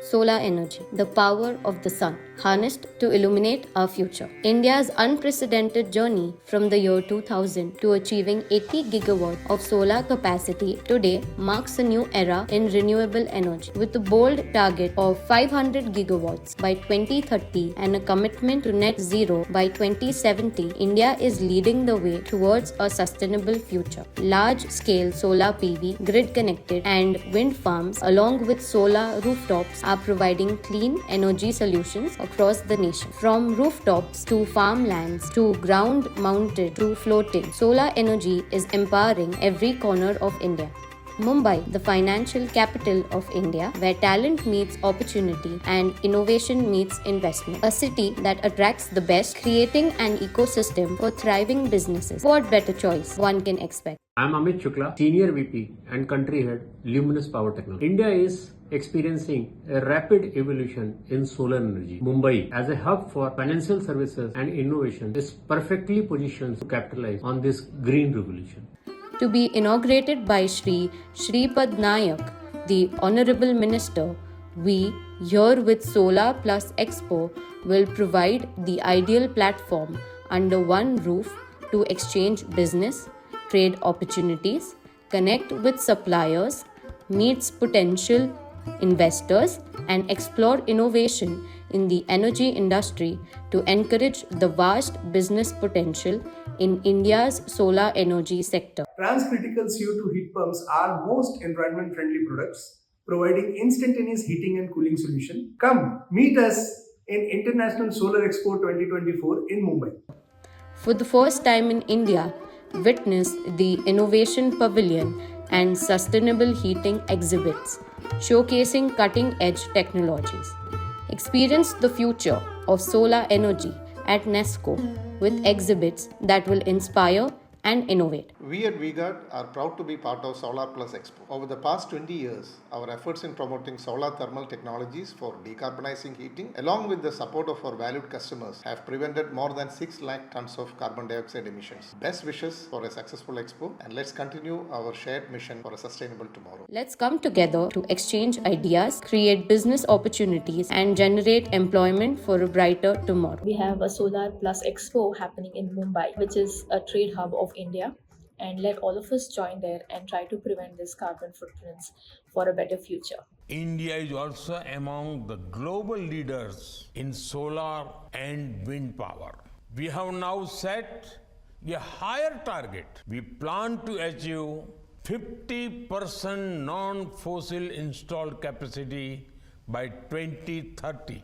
Solar energy, the power of the sun, harnessed to illuminate our future. India's unprecedented journey from the year 2000 to achieving 80 gigawatts of solar capacity today marks a new era in renewable energy. With a bold target of 500 gigawatts by 2030 and a commitment to net zero by 2070, India is leading the way towards a sustainable future. Large-scale solar PV, grid-connected and wind farms along with solar rooftops are providing clean energy solutions across the nation. From rooftops to farmlands to ground mounted to floating, solar energy is empowering every corner of India. Mumbai, the financial capital of India, where talent meets opportunity and innovation meets investment. A city that attracts the best, creating an ecosystem for thriving businesses. What better choice one can expect? I am Amit Shukla, Senior VP and Country Head, Luminous Power Technology. India is experiencing a rapid evolution in solar energy. Mumbai, as a hub for financial services and innovation, is perfectly positioned to capitalize on this green revolution. To be inaugurated by Shripad Nayak, the Honorable Minister, we here with Solar Plus Expo will provide the ideal platform under one roof to exchange business, trade opportunities, connect with suppliers, meet potential investors, and explore innovation in the energy industry to encourage the vast business potential in India's solar energy sector. Transcritical CO2 heat pumps are most environment-friendly products, providing instantaneous heating and cooling solution. Come, meet us in International Solar Expo 2024 in Mumbai. For the first time in India, witness the Innovation Pavilion and Sustainable Heating exhibits, showcasing cutting-edge technologies. Experience the future of solar energy at NESCO with exhibits that will inspire and innovate. We at VGuard are proud to be part of Solar Plus Expo. Over the past 20 years, our efforts in promoting solar thermal technologies for decarbonizing heating, along with the support of our valued customers, have prevented more than 6 lakh tons of carbon dioxide emissions. Best wishes for a successful expo, and let's continue our shared mission for a sustainable tomorrow. Let's come together to exchange ideas, create business opportunities, and generate employment for a brighter tomorrow. We have a Solar Plus Expo happening in Mumbai, which is a trade hub of India, and let all of us join there and try to prevent this carbon footprints for a better future. India is also among the global leaders in solar and wind power. We have now set a higher target. We plan to achieve 50% non-fossil installed capacity by 2030.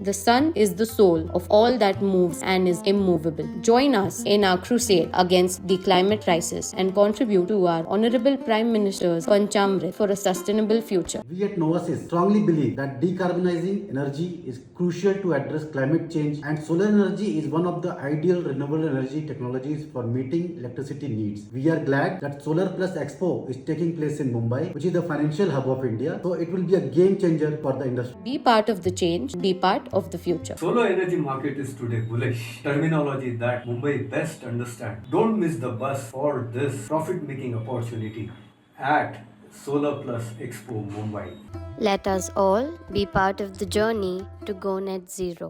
The sun is the soul of all that moves and is immovable. Join us in our crusade against the climate crisis and contribute to our Honorable Prime Minister's Panchamrit for a sustainable future. We at Novasis strongly believe that decarbonizing energy is crucial to address climate change, and solar energy is one of the ideal renewable energy technologies for meeting electricity needs. We are glad that Solar Plus Expo is taking place in Mumbai, which is the financial hub of India, so it will be a game changer for the industry. Be part of the change, be part of the future. Solar energy market is today bullish, terminology that Mumbai best understand. Don't miss the bus for this profit-making opportunity at Solar Plus Expo Mumbai. Let us all be part of the journey to go net zero.